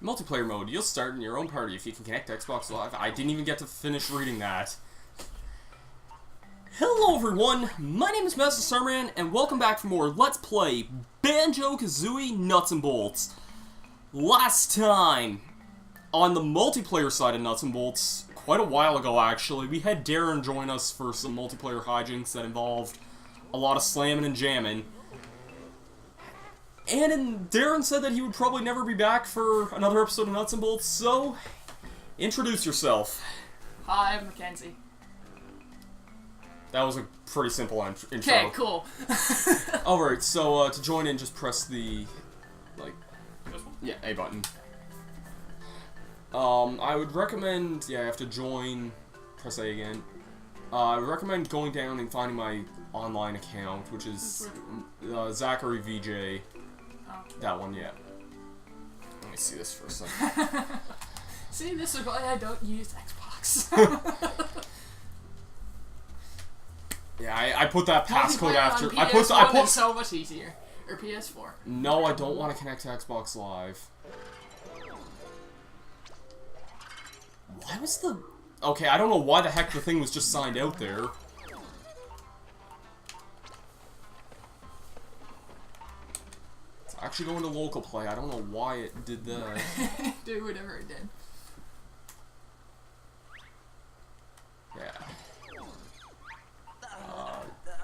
Multiplayer mode. You'll start in your own party if you can connect to Xbox Live. I didn't even get to finish reading that. Hello everyone, my name is Masterstarman, and welcome back for more Let's Play Banjo-Kazooie Nuts and Bolts. Last time, on the multiplayer side of Nuts and Bolts, quite a while ago actually, we had Darren join us for some multiplayer hijinks that involved a lot of slamming and jamming. And Darren said that he would probably never be back for another episode of Nuts and Bolts, so introduce yourself. Hi, I'm Mackenzie. That was a pretty simple intro. Okay, cool. Alright, so to join in, just press the, like, yeah, A button. I would recommend, yeah, I have to join, press A again. I would recommend going down and finding my online account, which is Zachary VJ. Oh. That one, yeah. Let me see this for a second. See, this is why I don't use Xbox. Yeah, I put that passcode after. I put so much easier. Or PS4. No, I don't want to connect to Xbox Live. Why was the... Okay, I don't know why the heck the thing was just signed out there. It's actually going to local play. I don't know why it did that. Do whatever it did. Yeah.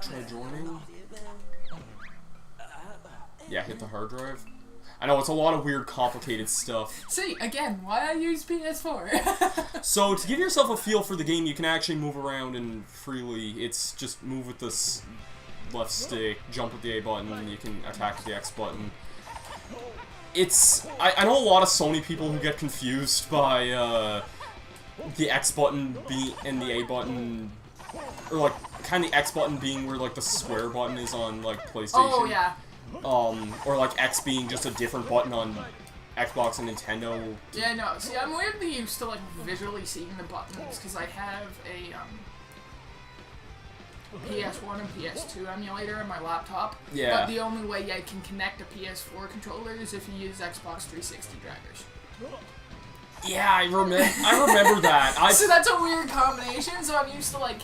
Try joining. Yeah, hit the hard drive. I know, it's a lot of weird, complicated stuff. See, again, why I use PS4. So, to give yourself a feel for the game, you can actually move around and freely. It's just move with the left stick, jump with the A button, and you can attack with the X button. It's... I know a lot of Sony people who get confused by the X button and the A button, or like, kind of the X button being where like the square button is on like PlayStation. Oh, yeah. Or like X being just a different button on Xbox and Nintendo. Yeah, no, see, I'm weirdly used to, like, visually seeing the buttons, because I have a, PS1 and PS2 emulator on my laptop. Yeah. But the only way I can connect a PS4 controller is if you use Xbox 360 drivers. Yeah, I remember that. So that's a weird combination, so I'm used to, like,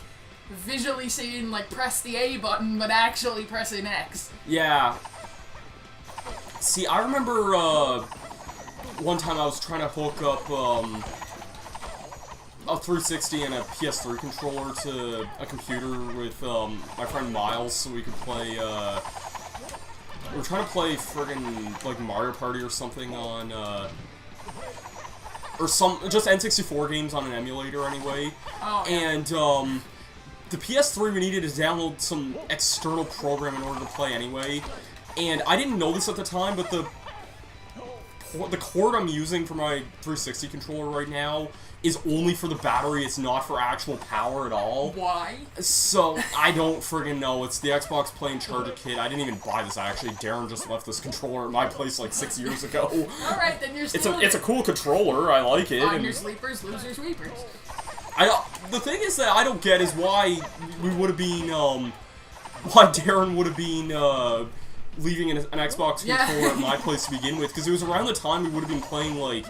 visually seeing, like, press the A button, but actually pressing X. Yeah. See, I remember, one time I was trying to hook up, a 360 and a PS3 controller to a computer with, my friend Miles so we could play, we were trying to play friggin', like, Mario Party or something on, or just N64 games on an emulator anyway. Oh, yeah. And, the PS3, we needed to download some external program in order to play anyway, and I didn't know this at the time, but the cord I'm using for my 360 controller right now is only for the battery, it's not for actual power at all. Why? So, I don't friggin' know. It's the Xbox Play and Charger Kit. I didn't even buy this, actually. Darren just left this controller at my place like 6 years ago. Alright, then you're stealing It's a cool controller, I like it. Find your sleepers, losers, weepers. The thing is that I don't get is why we would have been, why Darren would have been, leaving an Xbox controller at my place to begin with, because it was around the time we would have been playing, like...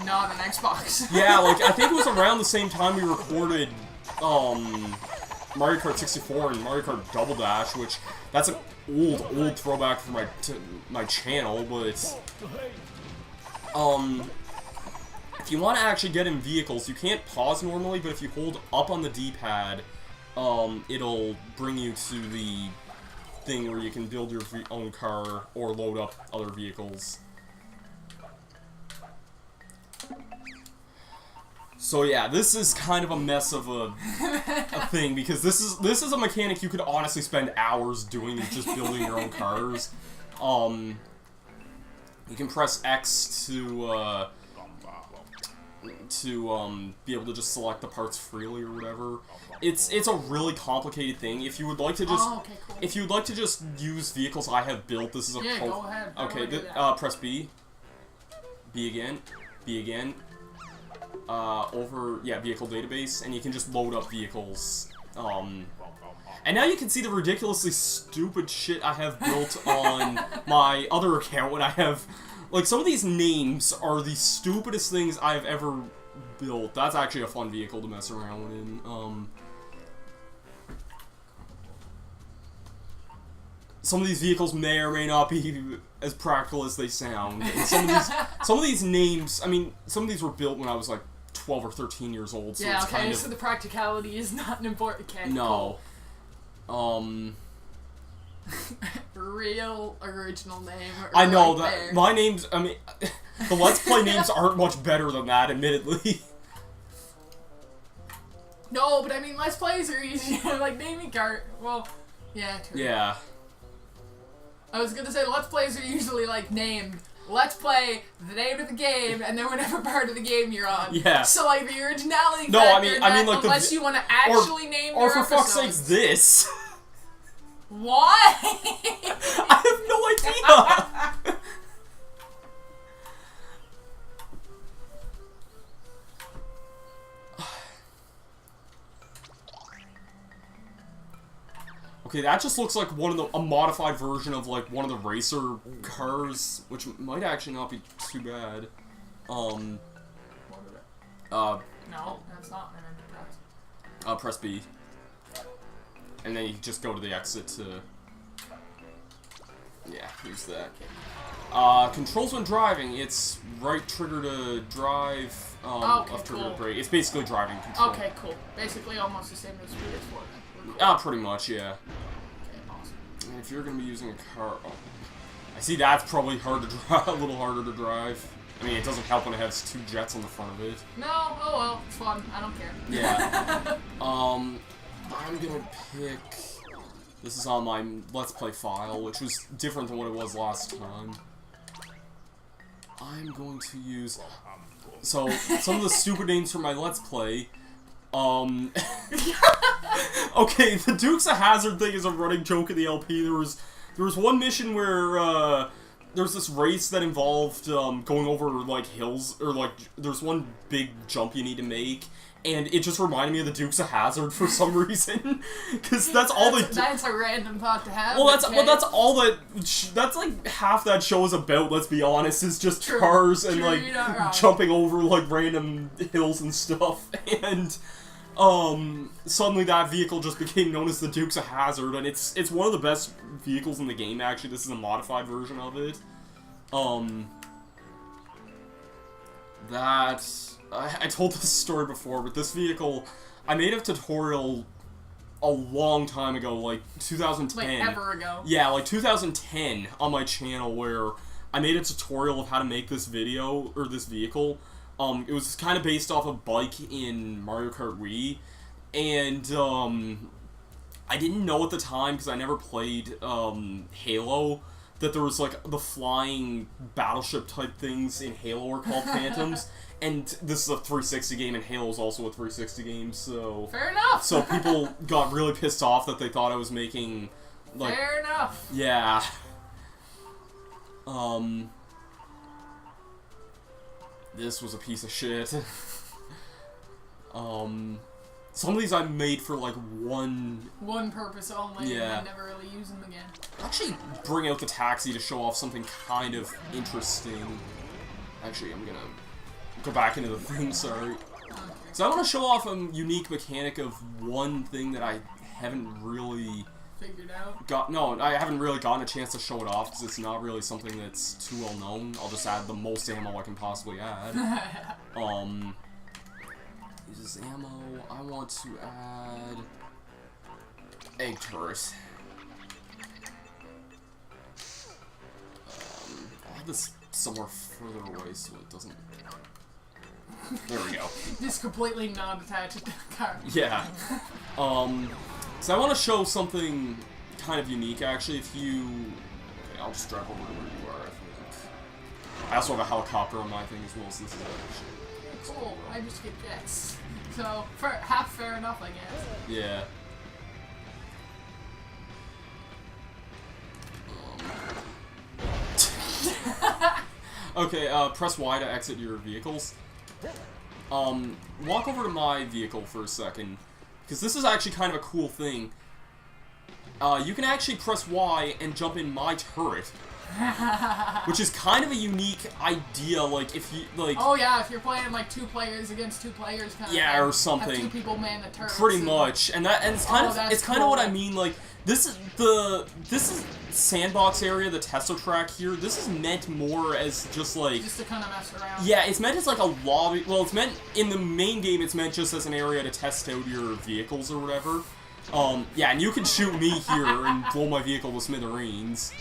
Not an Xbox. Yeah, like, I think it was around the same time we recorded, Mario Kart 64 and Mario Kart Double Dash, which, that's an old throwback for my channel, but it's, if you want to actually get in vehicles, you can't pause normally, but if you hold up on the D-pad, it'll bring you to the thing where you can build your own car or load up other vehicles. So yeah, this is kind of a mess of a thing, because this is a mechanic you could honestly spend hours doing, just building your own cars. You can press X to be able to just select the parts freely or whatever. It's a really complicated thing. If you would like to just cool. if you would like to just use vehicles I have built, this is a go ahead. Okay, press B. B again. B again. Vehicle database, and you can just load up vehicles. And now you can see the ridiculously stupid shit I have built on my other account when I have Like, some of these names are the stupidest things I've ever built. That's actually a fun vehicle to mess around in. Some of these vehicles may or may not be as practical as they sound. And some of these names, I mean, some of these were built when I was like 12 or 13 years old, so yeah, it's okay, kind of... so the practicality is not an important thing. No. Cool. Real original name. I know, right that there. my names, I mean, the Let's Play names aren't much better than that, admittedly. No, but I mean, Let's Plays are easy. Like, naming cart, well, yeah, true. Yeah. I was gonna say, Let's Plays are usually, like, named, Let's Play, the name of the game, and then whatever part of the game you're on. Yeah. So, like, the originality No, factor I mean, in that, like, unless you want to actually name or your for fuck's episodes. sakes, this. Why? I have no idea! Okay, that just looks like a modified version of, like, one of the racer cars, which might actually not be too bad. No, that's not an enterprise. Press B. And then you just go to the exit to... Yeah, use that. Controls when driving, it's right trigger to drive, Okay, left trigger cool. to brake. It's basically driving control. Okay, cool. Basically almost the same as PS4 then. Pretty much, yeah. Okay, awesome. And if you're gonna be using a car... Oh, I see that's probably hard to drive, a little harder to drive. I mean, it doesn't help when it has 2 jets on the front of it. No, oh well, it's fun. I don't care. Yeah. I'm gonna pick... This is on my Let's Play file, which was different than what it was last time. I'm going to use... So, some of the stupid names for my Let's Play... Okay, the Dukes of Hazzard thing is a running joke in the LP. There was one mission where, there was this race that involved, going over, like, hills, or, like, there's one big jump you need to make, and it just reminded me of the Dukes of Hazzard for some reason, because that's all they do. That's a random thought to have. Well, that's all that, that's, like, half that show is about, let's be honest, is just True. cars and, True, like, you're not wrong. jumping over, like, random hills and stuff, and... suddenly that vehicle just became known as the Dukes of Hazzard, and it's one of the best vehicles in the game, actually. This is a modified version of it. I told this story before, but this vehicle, I made a tutorial a long time ago, like 2010. Like, ever ago. Yeah, like 2010 on my channel, where I made a tutorial of how to make this vehicle. It was kind of based off a bike in Mario Kart Wii, and, I didn't know at the time, because I never played, Halo, that there was, like, the flying battleship-type things in Halo are called Phantoms, and this is a 360 game, and Halo's also a 360 game, so... Fair enough! So people got really pissed off that they thought I was making, like... Fair enough! Yeah. This was a piece of shit. Some of these I made for, like, one purpose only, Yeah. and I never really use them again. Actually, bring out the taxi to show off something kind of interesting. Actually, I'm gonna go back into the thing, sorry. So I want to show off a unique mechanic of one thing that I haven't really... Figured out. I haven't really gotten a chance to show it off, because it's not really something that's too well known. I'll just add the most ammo I can possibly add. Uses ammo. I want to add... egg turret. I'll have this somewhere further away so it doesn't... There we go. Just completely not attached to the car. Yeah. So I want to show something kind of unique, actually. If you... Okay, I'll just drive over to where you are, I think. I also have a helicopter on my thing as well, so this is actually... Cool, I just get jets. So, half fair enough, I guess. Yeah. Okay, press Y to exit your vehicles. Walk over to my vehicle for a second, because this is actually kind of a cool thing. You can actually press Y and jump in my turret, Which is kind of a unique idea, like, if you, like... Oh, yeah, if you're playing, like, 2 players against 2 players kind of yeah, thing. or something. Have 2 people man the turrets. Pretty much. And it's kind of what I mean, like, this is sandbox area, the Tesla track here, this is meant more as just, like... Just to kind of mess around. Yeah, it's meant as, like, a lobby... Well, it's meant... In the main game, it's meant just as an area to test out your vehicles or whatever. Yeah, and you can shoot me here and blow my vehicle to smithereens.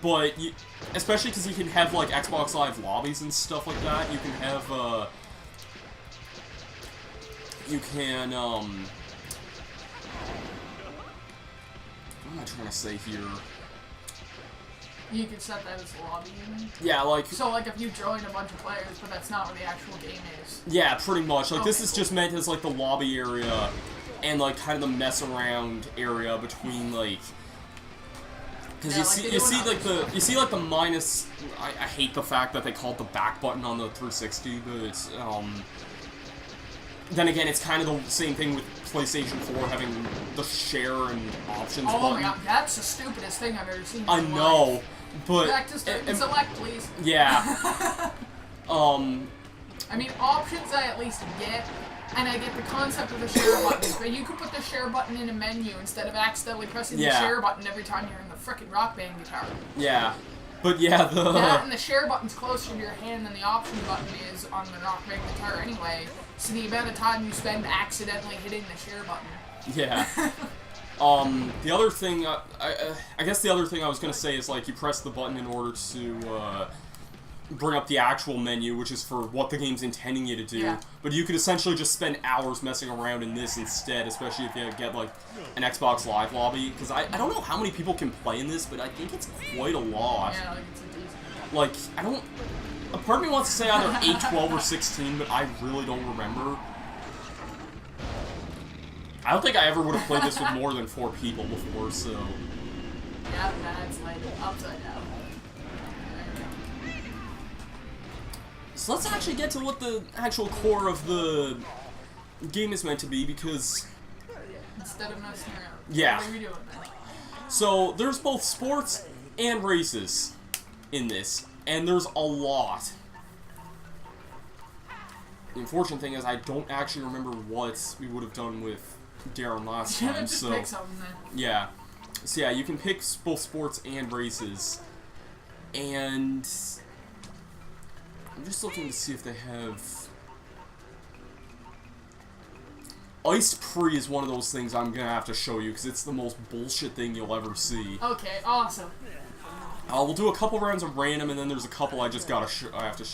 But, especially because you can have, like, Xbox Live lobbies and stuff like that, you can have, what am I trying to say here? You could set that as lobby, you mean? Yeah, like... So, like, if you join a bunch of players, but that's not what the actual game is. Yeah, pretty much. Like, okay, this is just meant as, like, the lobby area and, like, kind of the mess-around area between, like... Because you see like the minus. I hate the fact that they call it the back button on the 360, but it's then again, it's kind of the same thing with PlayStation 4 having the share and options button. Oh my god, that's the stupidest thing I've ever seen. I know, but back to start and select, please. Yeah. I mean, options I at least get. And I get the concept of the share button, but you could put the share button in a menu instead of accidentally pressing the share button every time you're in the frickin' Rock Band guitar. Yeah. But yeah, That and the share button's closer to your hand than the option button is on the Rock Band guitar anyway, so the amount of time you spend accidentally hitting the share button. Yeah. The other thing, I guess the other thing I was gonna say is, like, you press the button in order to, bring up the actual menu, which is for what the game's intending you to do, but you could essentially just spend hours messing around in this instead, especially if you get, like, an Xbox Live lobby, because I don't know how many people can play in this, but I think it's quite a lot. Yeah, like, it's a decent... Like, I don't... A part of me wants to say either 8, 12, or 16, but I really don't remember. I don't think I ever would have played this with more than 4 people before, so... Yeah, that's like upside down. So let's actually get to what the actual core of the game is meant to be, because... Instead of messing around. Yeah. What are we doing then? So, there's both sports and races in this, and there's a lot. The unfortunate thing is I don't actually remember what we would have done with Darren last time, just so... pick something then. Yeah. So yeah, you can pick both sports and races, and... I'm just looking to see if they have... Iced Pre is one of those things I'm gonna have to show you, because it's the most bullshit thing you'll ever see. Okay, awesome. We'll do a couple rounds of random, and then there's a couple I just gotta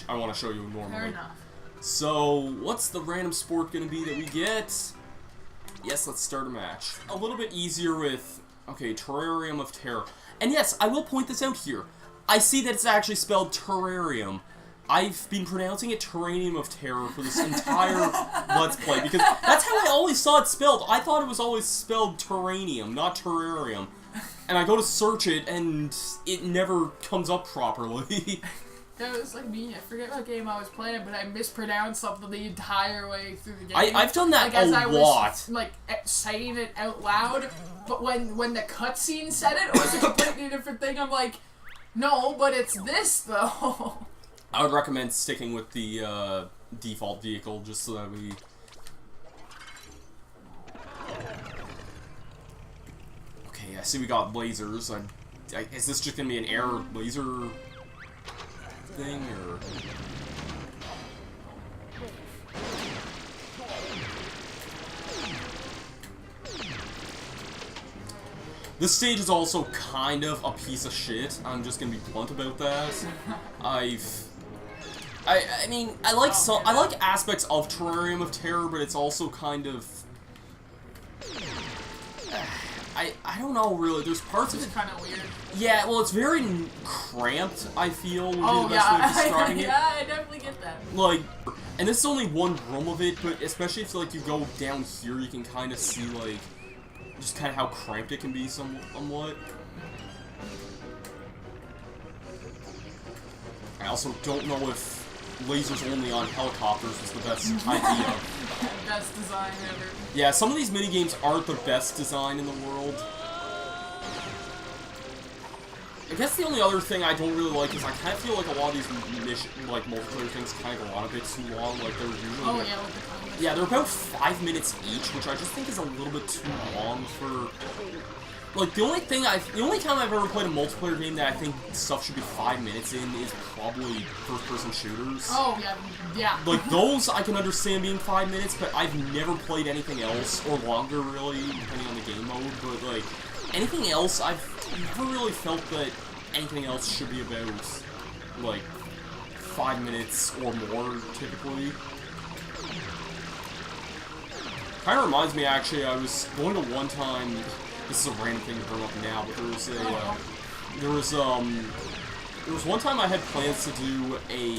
I want to show you normally. Fair enough. So, what's the random sport gonna be that we get? Yes, let's start a match. A little bit easier with, okay, Terrarium of Terror. And yes, I will point this out here. I see that it's actually spelled Terrarium. I've been pronouncing it Terranium of Terror for this entire Let's Play, because that's how I always saw it spelled. I thought it was always spelled Terranium, not Terrarium. And I go to search it, and it never comes up properly. That was like me. I forget what game I was playing, but I mispronounced something the entire way through the game. I've done that like, as a I lot. Was, like, saying it out loud, but when the cutscene said it was a completely different thing. I'm like, no, but it's this, though. I would recommend sticking with the default vehicle, just so that we... Okay, I see we got lasers. Is this just gonna be an air laser thing, or... This stage is also kind of a piece of shit. I'm just gonna be blunt about that. I mean, I like aspects of Terrarium of Terror, but it's also kind of... I don't know, really. There's parts of it... It's kind of weird. Yeah, well, it's very cramped, I feel, would be the best way of describing it. Yeah, I definitely get that. Like, and this is only one room of it, but especially if, like, you go down here, you can kind of see, like, just kind of how cramped it can be somewhat. I also don't know if lasers only on helicopters was the best idea. Best design ever. Yeah, some of these minigames aren't the best design in the world. guess the only other thing I don't really like is I kind of feel like a lot of these multiplayer things kind of go on a bit too long. Like they're usually yeah, they're about 5 minutes each, which I just think is a little bit too long for. Like the only time I've ever played a multiplayer game that I think stuff should be 5 minutes in is probably first-person shooters. Oh yeah. Like those I can understand being 5 minutes, but I've never played anything else or longer really, depending on the game mode. But like anything else, I've never really felt that anything else should be about like 5 minutes or more typically. Kind of reminds me actually, I was going to one time. This is a random thing to bring up now, but there was one time I had plans to do a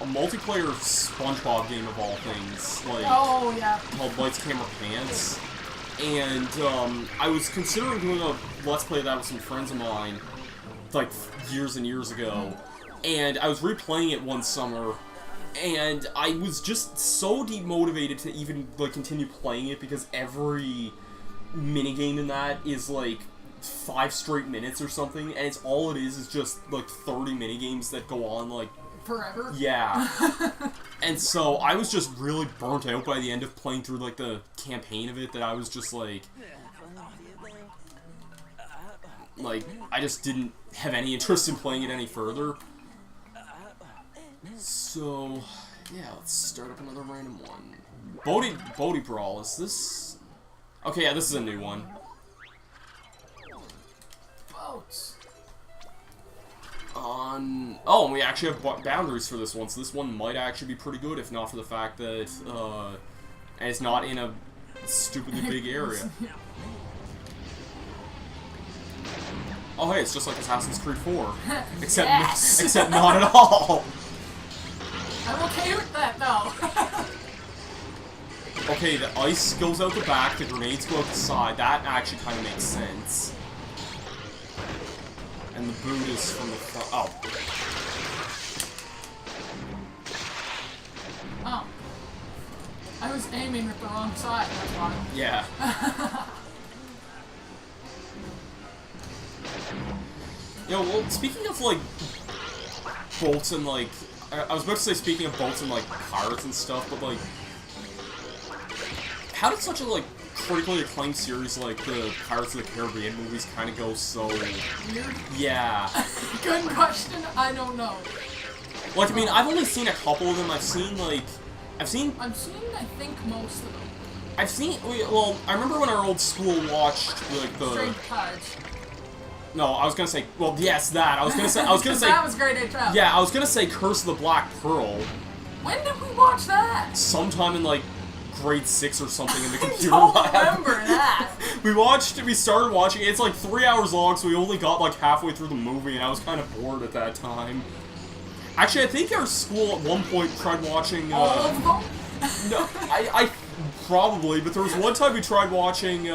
multiplayer SpongeBob game of all things, like called Lights Camera Pants, and I was considering doing a Let's Play of that with some friends of mine, like years and years ago, and I was replaying it one summer. And I was just so demotivated to even, like, continue playing it because every minigame in that is, like, 5 straight minutes or something, and it's all it is just, like, 30 minigames that go on, like... Forever? Yeah. And so I was just really burnt out by the end of playing through, like, the campaign of it that I was just, like, I just didn't have any interest in playing it any further. So, yeah, let's start up another random one. Bodhi Brawl, is this... Okay, yeah, this is a new one. Boats. Oh, and we actually have boundaries for this one, so this one might actually be pretty good, if not for the fact that, it's not in a stupidly big area. Oh, hey, it's just like Assassin's Creed 4. Except not at all! I'm okay with that, though. Okay, the ice goes out the back, the grenades go out the side. That actually kind of makes sense. And the boot is from the front. Oh. I was aiming with the wrong side, that's why. Yeah. Well, speaking of, like, bolts and, like... I was about to say, speaking of boats and, like, pirates and stuff, but, like... How did such a, like, critically acclaimed series like the Pirates of the Caribbean movies kind of go so... Weird? Yeah. Good question, I don't know. Like, I mean, I've only seen a couple of them. I've seen, I think, most of them. I've seen... Well, I remember when our old school watched, like, the... Strange Pirates. No, I was gonna say, well, yes, that. I was gonna say... That was grade 8 travel. Yeah, I was gonna say Curse of the Black Pearl. When did we watch that? Sometime in, like, grade 6 or something in the computer lab. I don't remember that. We started watching it. It's like 3 hours long, so we only got, like, halfway through the movie, and I was kind of bored at that time. Actually, I think our school at one point tried watching, All of them? No, I probably, but there was one time we tried watching,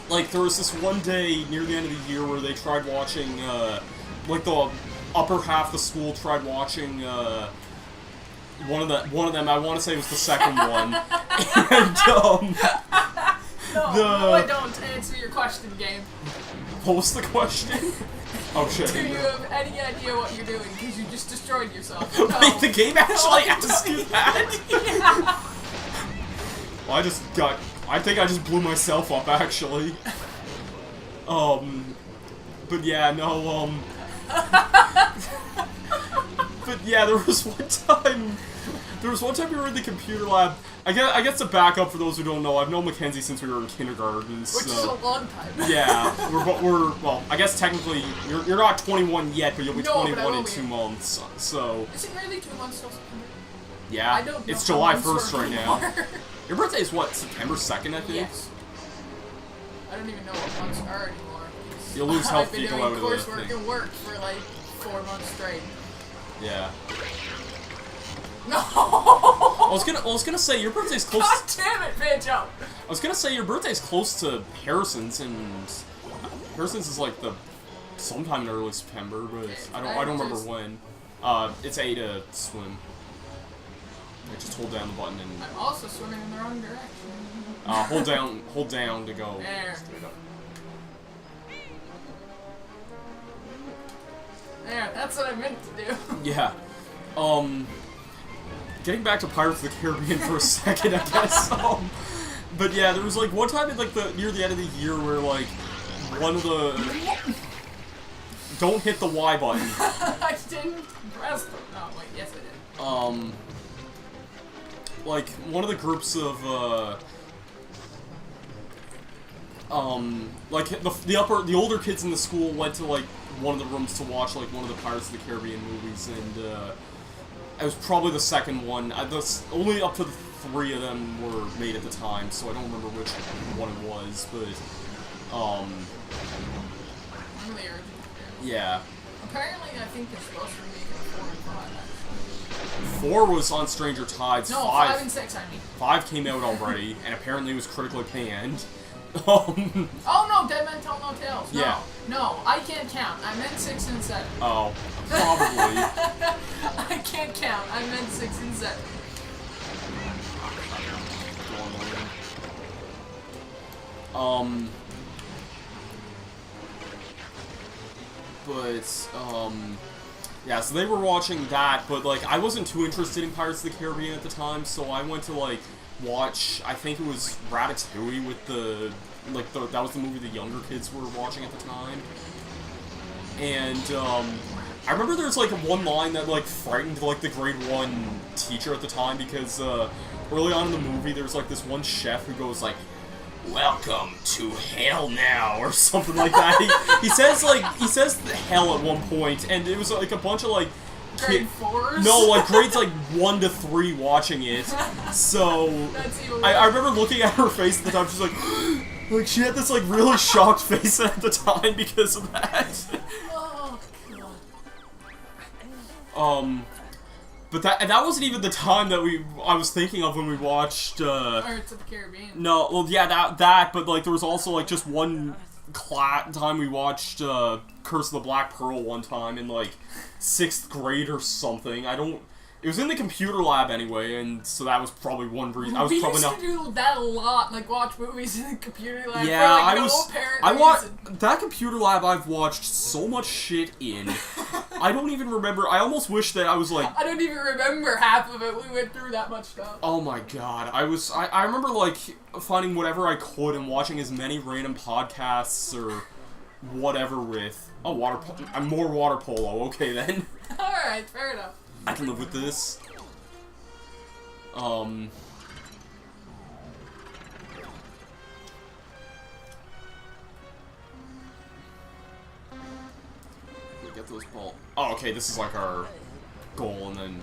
like, there was this one day near the end of the year where they tried watching, like, the upper half of the school tried watching, one of them, I want to say it was the second one, and, No, I don't answer your question, game. What was the question? Oh, shit. Do you have any idea what you're doing? Because you just destroyed yourself. No. Wait, the game actually asked you that? Yeah. Well, I think I just blew myself up, actually. But yeah, no, but yeah, there was one time we were in the computer lab. I guess to back up for those who don't know, I've known Mackenzie since we were in kindergarten, Which is a long time. Yeah, well, I guess technically, you're not 21 yet, but you'll be 21 in 2 months, so... Is it really 2 months till September? Yeah, I don't know. it's July 1st right now. Your birthday is what, September 2nd, I think? Yes. I don't even know what months are anymore. You'll lose health people out of I've been this doing coursework and work for like 4 months straight. Yeah. No! I was gonna say, your birthday's close... God damn it, Banjo! I was gonna say, your birthday's close to Harrison's, and... Harrison's is like sometime in early September, but I don't remember when. It's A to swim. Like, just hold down the button and... I'm also swimming in the wrong direction. Hold down to go there. straight up. That's what I meant to do. Yeah. Getting back to Pirates of the Caribbean for a second, I guess. But yeah, there was like one time at like near the end of the year where like one of the don't hit the Y button. I didn't press the. Oh wait, yes I did. Like one of the groups of like the older kids in the school went to like one of the rooms to watch like one of the Pirates of the Caribbean movies, and it was probably the second one. Only up to the 3 of them were made at the time, so I don't remember which one it was, but yeah. Apparently, I think they're supposed to be making 4 and 5. Actually. 4 was on Stranger Tides. No, 5 and 6. I mean. 5 came out already, and apparently was critically panned. Oh no, Dead Men Tell No Tales. No, yeah. No, I can't count. I meant 6 and 7. Oh, probably. I can't count. I meant 6 and 7. But, yeah, so they were watching that, but, like, I wasn't too interested in Pirates of the Caribbean at the time, so I went to, like, watch, I think it was Ratatouille with that was the movie the younger kids were watching at the time. And, I remember there's, like, one line that, like, frightened, like, the grade 1 teacher at the time, because, early on in the movie, there's, like, this one chef who goes, like, "Welcome to hell now," or something like that. he says hell at one point, and it was, like, a bunch of, like, grade 4s? No, like, grades, like, 1 to 3 watching it. So, that's even I remember looking at her face at the time, she's like, like, she had this, like, really shocked face at the time because of that. Oh, God. But that wasn't even the time that I was thinking of when we watched, Pirates of the Caribbean. No, well, yeah, that, but, like, there was also, like, just one time we watched, Curse of the Black Pearl one time in, like, 6th grade or something. It was in the computer lab anyway, and so that was probably one reason. We used to do that a lot, like watch movies in the computer lab. Yeah, for, like, that computer lab I've watched so much shit in. I don't even remember. I almost wish that I was like. I don't even remember half of it. We went through that much stuff. Oh my god, I remember like finding whatever I could and watching as many random podcasts or whatever with. Oh, more water polo. Okay then. All right, fair enough. I can live with this. Get those balls. Oh, okay, this is like our goal, and then...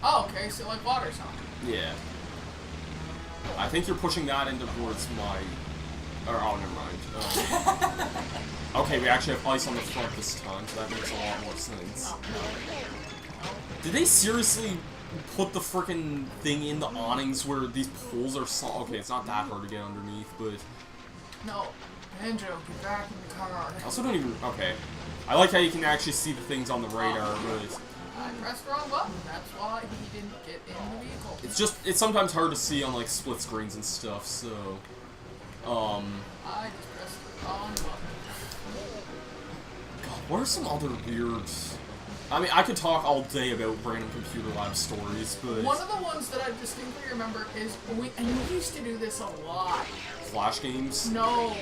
Oh, okay, so like water song. Yeah. I think you're pushing that into towards my... oh, never mind. Okay, we actually have ice on the front this time, so that makes a lot more sense. Did they seriously put the frickin' thing in the awnings where these poles are okay, it's not that hard to get underneath, but... No. Banjo, get back in the car. I also don't even... Okay. I like how you can actually see the things on the radar, but... I pressed the wrong button. That's why he didn't get in the vehicle. It's sometimes hard to see on, like, split screens and stuff, so... I just pressed the wrong button. God, what are some other weird... I mean, I could talk all day about random computer lab stories, but... One of the ones that I distinctly remember is... we used to do this a lot. Flash games? No.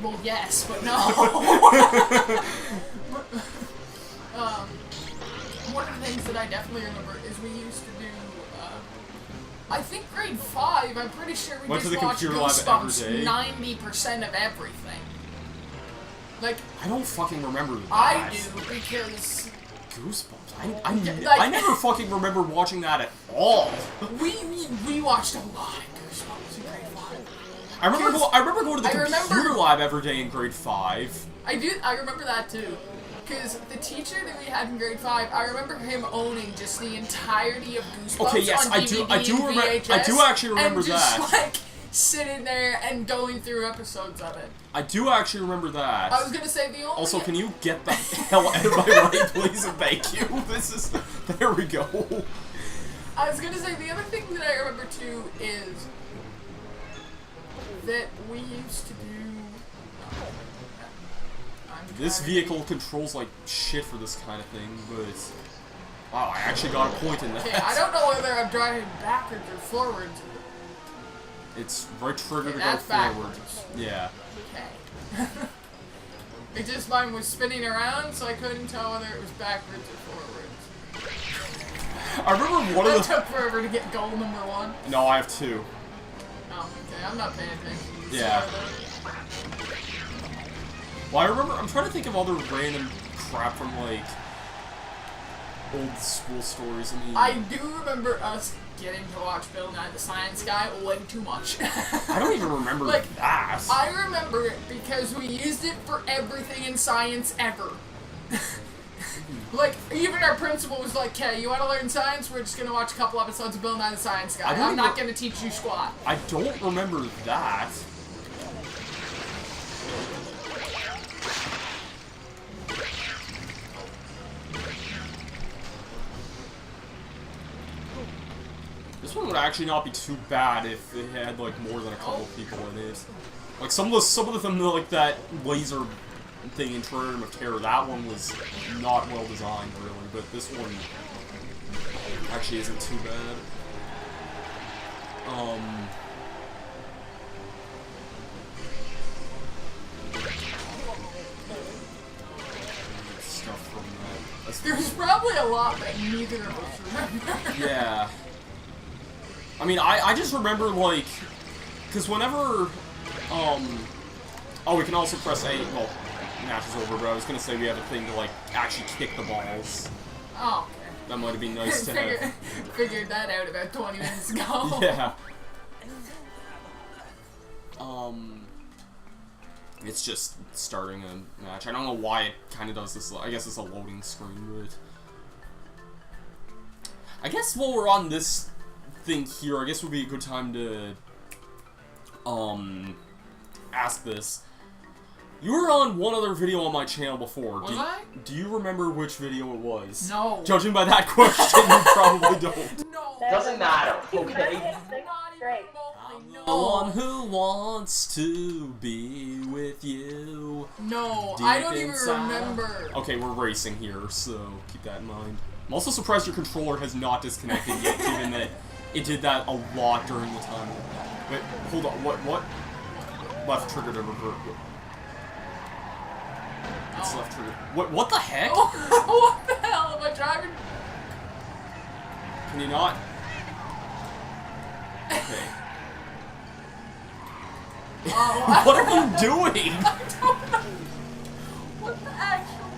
Well, yes, but no. One of the things that I definitely remember is we used to do... I think grade 5, I'm pretty sure we just watched Goosebumps 90% of everything. Like... I don't fucking remember that. I do, because... Goosebumps? I never fucking remember watching that at all. We watched a lot of Goosebumps in grade 5. I remember going to the computer lab every day in grade 5. I remember that too. Because the teacher that we had in grade 5, I remember him owning just the entirety of Goosebumps on DVD and VHS, I do actually remember and just, that. Like, sitting there and going through episodes of it. I do actually remember that. I was gonna say the only... Also, can you get the hell out of my way, please, and thank you? There we go. I was gonna say, the other thing that I remember too is that we used to do... I'm This vehicle controls like shit for this kind of thing, but wow, I actually got a point in that. Okay, I don't know whether I'm driving backwards or forwards. It's right trigger to go forward. Backwards. Yeah. Okay. It just mine was spinning around, so I couldn't tell whether it was backwards or forwards. I remember one of the. That took forever to get goal number 1. No, I have 2. Oh, okay. I'm not paying attention. Yeah. Well, I remember. I'm trying to think of other random crap from like old school stories. I do remember us getting to watch Bill Nye the Science Guy way too much. I don't even remember that. I remember it because we used it for everything in science ever. Like, even our principal was like, "Okay, you want to learn science? We're just going to watch a couple episodes of Bill Nye the Science Guy. I'm not going to teach you squat." I don't remember that. This one would actually not be too bad if it had like more than a couple people in it. Like some of them like that laser thing in Terrarium of Terror, that one was not well designed really, but this one actually isn't too bad. Stuff from that. There's probably a lot that neither of us remember. Yeah. I mean, I just remember, like, because whenever, oh, we can also press A, well, match is over, but I was going to say we have a thing to, like, actually kick the balls. Oh, okay. That might have been nice to have. Figured that out about 20 minutes ago. Yeah. It's just starting a match. I don't know why it kind of does this. I guess it's a loading screen, but I guess while we're on this thing here, I guess would be a good time to ask this. You were on one other video on my channel before. Was I? Do you remember which video it was? No. Judging by that question, you probably don't. No. Doesn't matter, okay? I'm the one who wants to be with you. No, Deep I don't even inside. remember. Okay, we're racing here, so keep that in mind. I'm also surprised your controller has not disconnected yet, given that it did that a lot during the time. Wait, hold on, what? Left trigger to revert. It's left trigger. What the heck? Oh, what the hell? Am I driving? Can you not? Okay. What are you doing? I don't know. What the actual?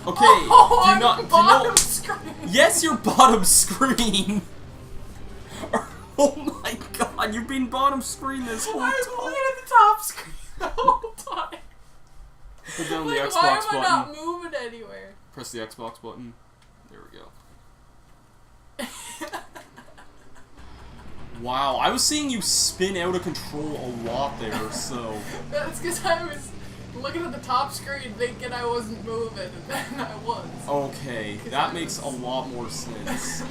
Okay, Oh, do you I'm not, bottom screen. Yes, you're bottom screen. Oh my god, you've been bottom screen this whole I was time. looking at the top screen the whole time. Put down the Like, Xbox why am button. I not moving anywhere? Press the Xbox button. There we go. Wow, I was seeing you spin out of control a lot there, so... That's because I was looking at the top screen thinking I wasn't moving, and then I was. Okay, that makes a lot more sense.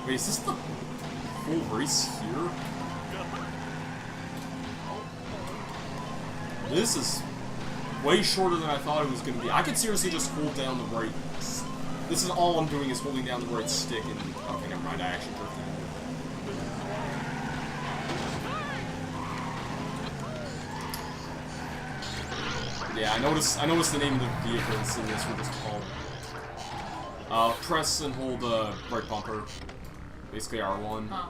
Wait, is this the whole race here? This is way shorter than I thought it was going to be. I could seriously just hold down the right... This is all I'm doing is holding down the right stick and... Okay, never mind, I actually drifted. Yeah, I noticed the name of the vehicles in this were just called. Press and hold right bumper. Basically R1. Oh.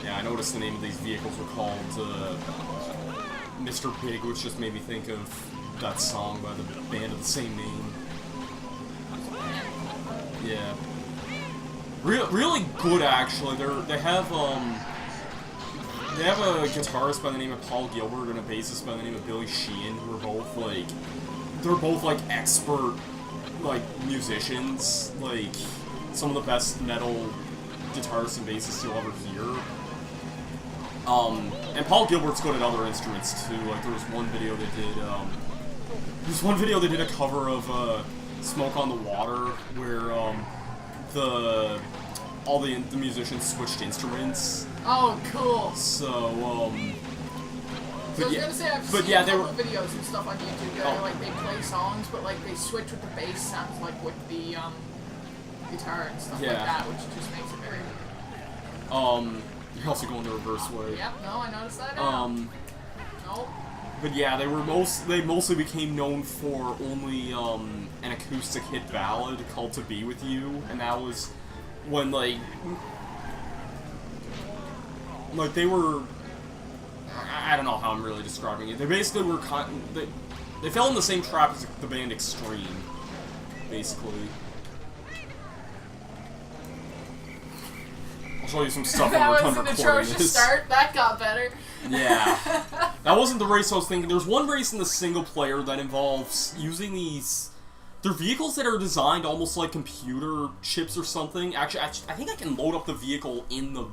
Yeah, I noticed the name of these vehicles were called Mr. Big, which just made me think of that song by the band of the same name. Yeah. Really good, actually. They have a guitarist by the name of Paul Gilbert and a bassist by the name of Billy Sheehan, who are both like expert like musicians, like some of the best metal guitarists and bassists you'll ever hear. And Paul Gilbert's good at other instruments too. Like there was one video they did a cover of Smoke on the Water, where all the musicians switched instruments. Oh, cool. So, I was gonna say, I've seen a couple of videos and stuff on YouTube where like they play songs, but like they switch with the bass sounds like with the guitar and stuff like that, which just makes it very. You're also going the reverse way. Yep. No, I noticed that. Nope. But yeah, they mostly became known for only an acoustic hit ballad called "To Be With You," and that was when like they were. I don't know how I'm really describing it. They basically were they fell in the same trap as the band Extreme, basically. I'll show you some stuff when we're done recording this. That was an atrocious start. That got better. Yeah. That wasn't the race I was thinking. There's one race in the single player that involves using these. They're vehicles that are designed almost like computer chips or something. Actually, I think I can load up the vehicle in the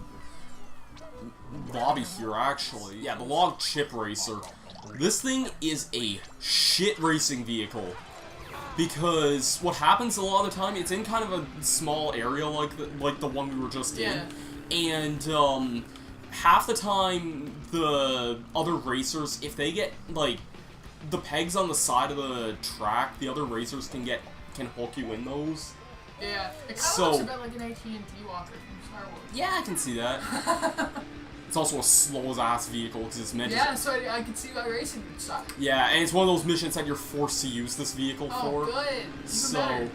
lobby here, actually. Yeah, the L.O.G chip racer. This thing is a shit racing vehicle. Because what happens a lot of the time, it's in kind of a small area like the one we were just in. And half the time, the other racers, if they get, like, the pegs on the side of the track, the other racers can hook you in those. Yeah, it kind of looks a bit like an AT&T walker from Star Wars. Yeah, I can see that. It's also a slow-as-ass vehicle, because it's meant to... Yeah, so I can see why racing would suck. Yeah, and it's one of those missions that you're forced to use this vehicle for. Oh, good. Even better.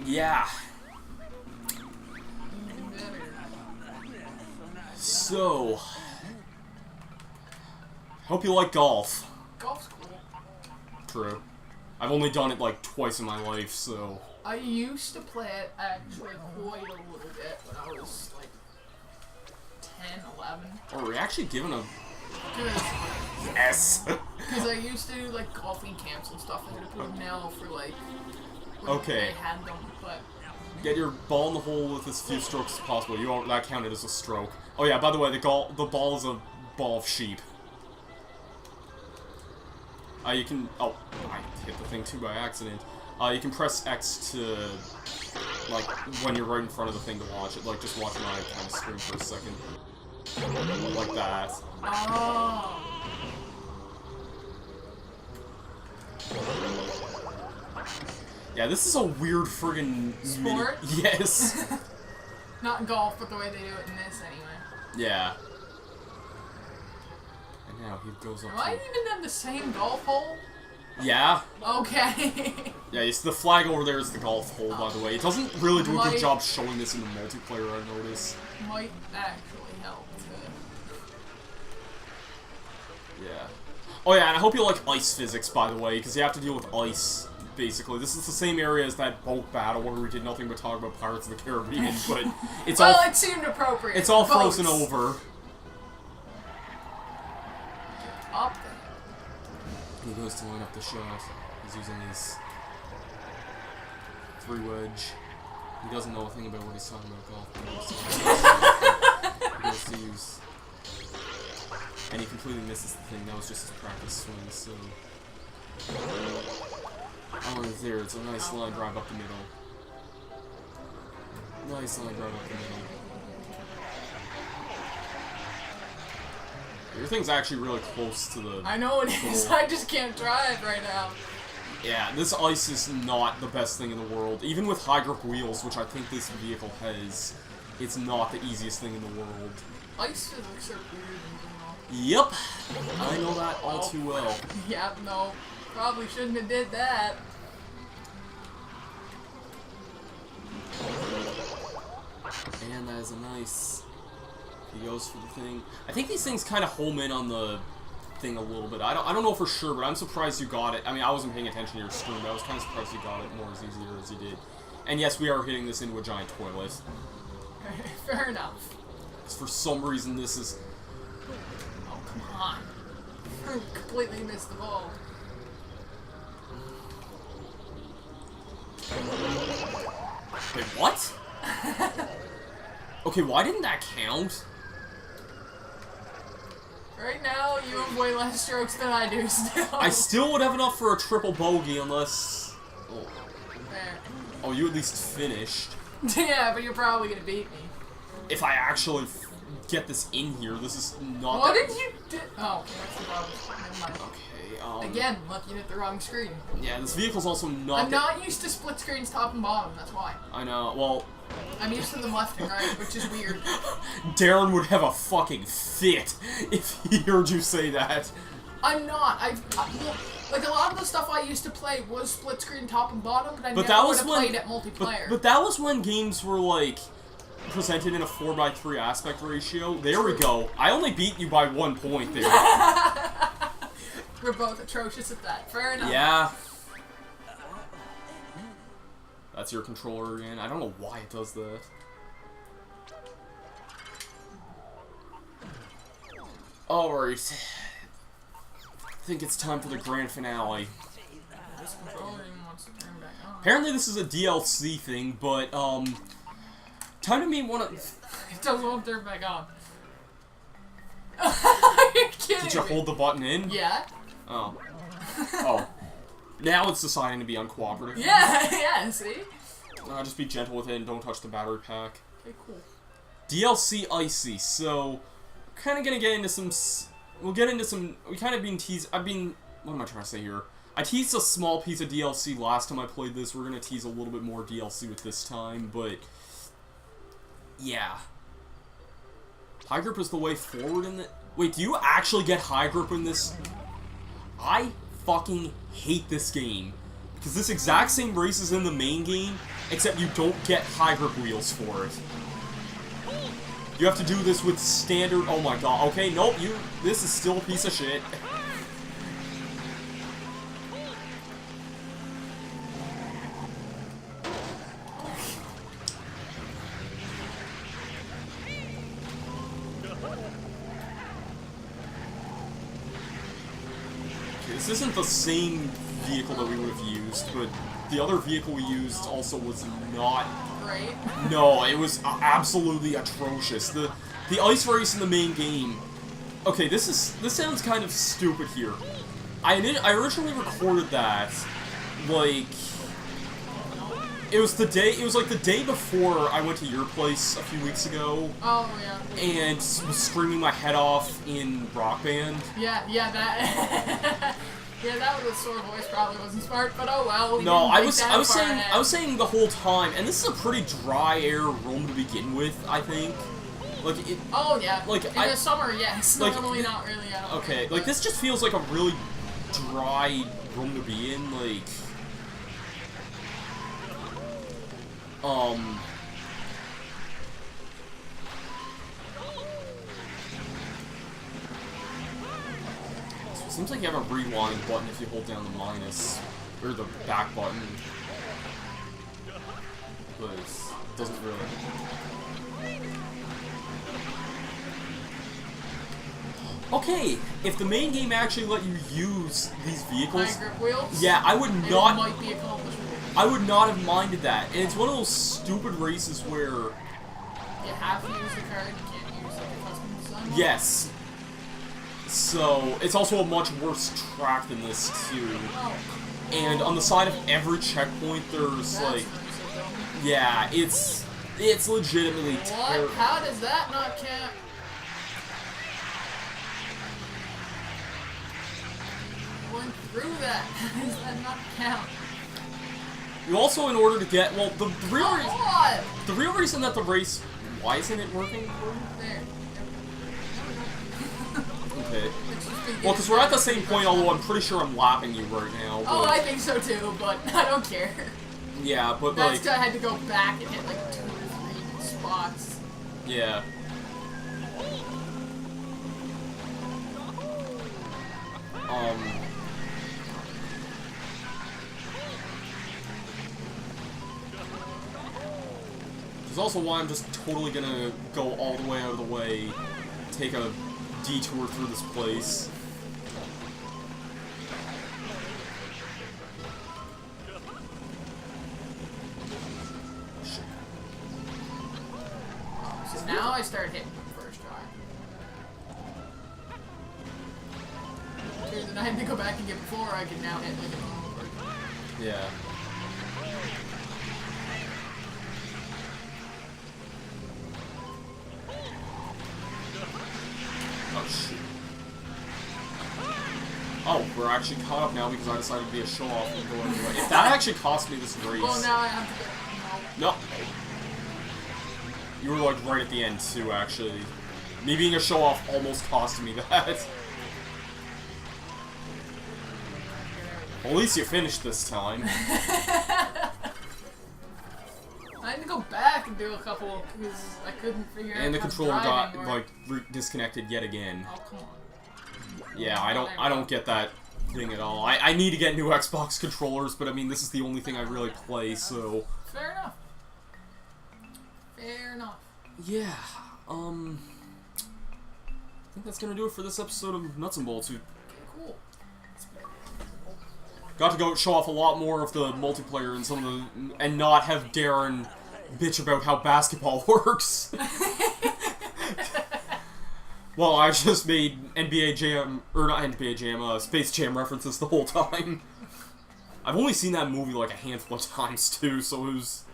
Yeah. Even better. So... Hope you like golf. Golf's cool. True. I've only done it, like, twice in my life, so... I used to play it, actually, quite a little bit when I was, like, 10, 11. Oh, are we actually given a... Yes! Because I used to do, like, golfing camps and stuff, and I put them now for, like... Okay. I had them, but... Get your ball in the hole with as few strokes as possible. That counted as a stroke. Oh yeah, by the way, the ball is a ball of sheep. You can... Oh, I hit the thing too by accident. You can press X to, like, when you're right in front of the thing to watch it. Like, just watch my kind of screen for a second. Like that. Oh. Yeah, this is a weird friggin' sport? Yes. Not golf, but the way they do it in this, anyway. Yeah. And now he goes up Do I even have the same golf hole? Yeah. Okay. Yeah, it's the flag over there is the golf hole, by the way. It doesn't really do a good job showing this in the multiplayer, I notice. Might actually help to... Yeah. Oh yeah, and I hope you like ice physics, by the way, because you have to deal with ice, basically. This is the same area as that boat battle where we did nothing but talk about Pirates of the Caribbean, but it's well, it seemed appropriate. It's all frozen over. Up there. He goes to line up the shot. He's using his 3-wedge. He doesn't know a thing about what he's talking about golf. He goes to use... And he completely misses the thing. That was just his practice swing, so... Oh, it's there. It's a nice line drive up the middle. Nice line drive up the middle. Your thing's actually really close to the... I know it is. I just can't drive right now. Yeah, this ice is not the best thing in the world. Even with high grip wheels, which I think this vehicle has, it's not the easiest thing in the world. Ice physics are weird in general. Yep. I know that all too well. Yep, no. Probably shouldn't have did that. And that is a nice... He goes for the thing. I think these things kind of home in on the thing a little bit. I don't know for sure, but I'm surprised you got it. I mean, I wasn't paying attention to your screen, but I was kind of surprised you got it more as easier as you did. And yes, we are hitting this into a giant toilet. Fair enough. Because for some reason this is... Oh, come on. I completely missed the ball. Wait, what? Okay, why didn't that count? Right now, you have way less strokes than I do still. I still would have enough for a triple bogey unless... Oh, There. oh you at least finished. Yeah, but you're probably gonna beat me. if I actually get this in here, this is not... What did you do? Oh, okay, that's the wrong... Never mind. Okay, Again, looking at the wrong screen. Yeah, this vehicle's also not... I'm not used to split screens top and bottom, that's why. I know, well... I'm used to them left and right, which is weird. Darren would have a fucking fit if he heard you say that. I'm not. Like, a lot of the stuff I used to play was split screen top and bottom, but I never would have played it multiplayer. But that was when games were, like, presented in a 4:3 aspect ratio. There we go. I only beat you by 1 point there. We're both atrocious at that. Fair enough. Yeah. That's your controller again. I don't know why it does that. Alright. I think it's time for the grand finale. This controller even wants to turn back on. Apparently this is a DLC thing, but, time to meet one of... It doesn't want to turn back on. Are you kidding Did you hold the button in? Yeah. Oh. Oh. Now it's deciding to be uncooperative. Yeah, yeah, see? Just be gentle with it and don't touch the battery pack. Okay, cool. DLC Icy, so... Kind of gonna get into some... We'll get into some... We kind of been teased... What am I trying to say here? I teased a small piece of DLC last time I played this. We're gonna tease a little bit more DLC with this time, but... Yeah. High grip is the way forward in the... Wait, do you actually get high grip in this? I fucking hate this game. Because this exact same race is in the main game, except you don't get high grip wheels for it. You have to do this with standard... Oh my god. Okay, nope, this is still a piece of shit. This isn't the same vehicle that we would have used, but the other vehicle we used also was not... Great. No, it was absolutely atrocious. The ice race in the main game... Okay, this sounds kind of stupid here. I originally recorded that, like... It was like the day before I went to your place a few weeks ago. Oh, yeah. And was screaming my head off in Rock Band. Yeah, that... Yeah, that was a sore voice, probably wasn't smart, but oh well. No, I was saying the whole time, and this is a pretty dry air room to begin with, I think. Like it. Oh yeah. Like in the summer, yes. Like, normally not really. Okay, like this just feels like a really dry room to be in, like. Seems like you have a rewind button if you hold down the minus, or the back button. But it doesn't really. Okay, if the main game actually let you use these vehicles, high grip wheels? Yeah, I would not. It might be accomplished. I would not have minded that, and it's one of those stupid races where you have to use the card. You can't use like a custom design one. Yes. So, it's also a much worse track than this, too. Oh. And on the side of every checkpoint, there's, like... Yeah, it's legitimately terrible. What? How does that not count? Going through that. How does that not count? You also, in order to get... Well, the real reason that the race... Why isn't it working? There. Okay. Well, because we're at the same point, although I'm pretty sure I'm lapping you right now. But... Oh, I think so too, but I don't care. Yeah, but that's like... I had to go back and hit like 2 or 3 spots. Yeah. Which is also why I'm just totally gonna go all the way out of the way, take a detour through this place. So now I start hitting the first try. Then I had to go back and get before I could now hit like a normal person. Yeah. Oh, we're actually caught up now because I decided to be a show-off and go anyway. If that actually cost me this race... Well, now I have to go... No. You were, like, right at the end, too, actually. Me being a show-off almost cost me that. Well, at least you finished this time. I had to go back and do a couple because I couldn't figure out. And the how controller got driving like disconnected yet again. Oh, come on. Yeah, I don't get that thing at all. I need to get new Xbox controllers, but I mean this is the only thing I really play, so. Fair enough. Fair enough. Yeah. I think that's gonna do it for this episode of Nuts and Bolts. Okay, cool. Got to go show off a lot more of the multiplayer and some of the, and not have Darren bitch about how basketball works. Well, I just made NBA Jam, or not NBA Jam, Space Jam references the whole time. I've only seen that movie like a handful of times too, so it was.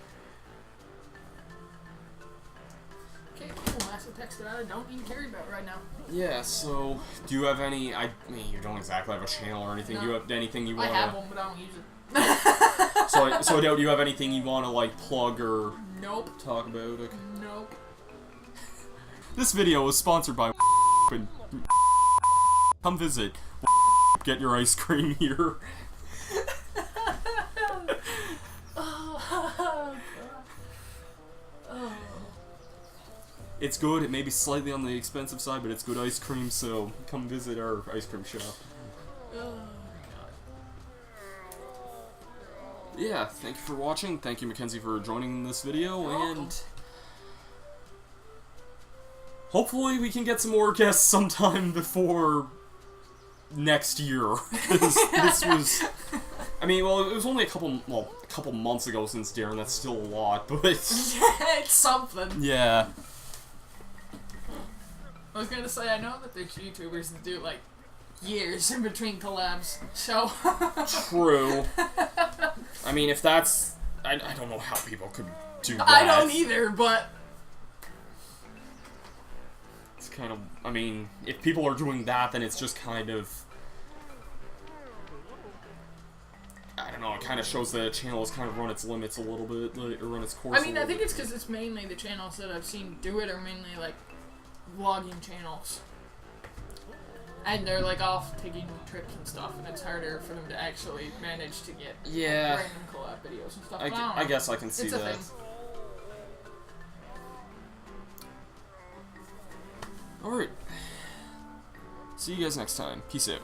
Okay, cool. That's a text that I don't need to carry about right now. Yeah, so, do you have any, I mean, you don't exactly have a channel or anything, No. do you have anything you want to... I have one, but I don't use it. So do you have anything you want to, like, plug or... Nope. Talk about? Okay. Nope. This video is sponsored by and come visit, get your ice cream here. It's good. It may be slightly on the expensive side, but it's good ice cream, so come visit our ice cream shop. Oh, Yeah, thank you for watching. Thank you, Mackenzie, for joining this video, and hopefully we can get some more guests sometime before next year. This was... I mean, well, it was only a couple months ago since Darren. That's still a lot, but... it's something. Yeah. I was gonna say, I know that there's YouTubers that do, like, years in between collabs, so... True. I mean, if that's... I don't know how people could do that. I don't either, but... It's kind of... I mean, if people are doing that, then it's just kind of... I don't know, it kind of shows that a channel has kind of run its limits a little bit, like, or run its course I mean, a I little think it's because it's mainly the channels that I've seen do it are mainly, like, vlogging channels. And they're, like, off taking trips and stuff, and it's harder for them to actually manage to get like, random collab videos and stuff. I guess I can see it's a that. thing. Alright. See you guys next time. Peace out.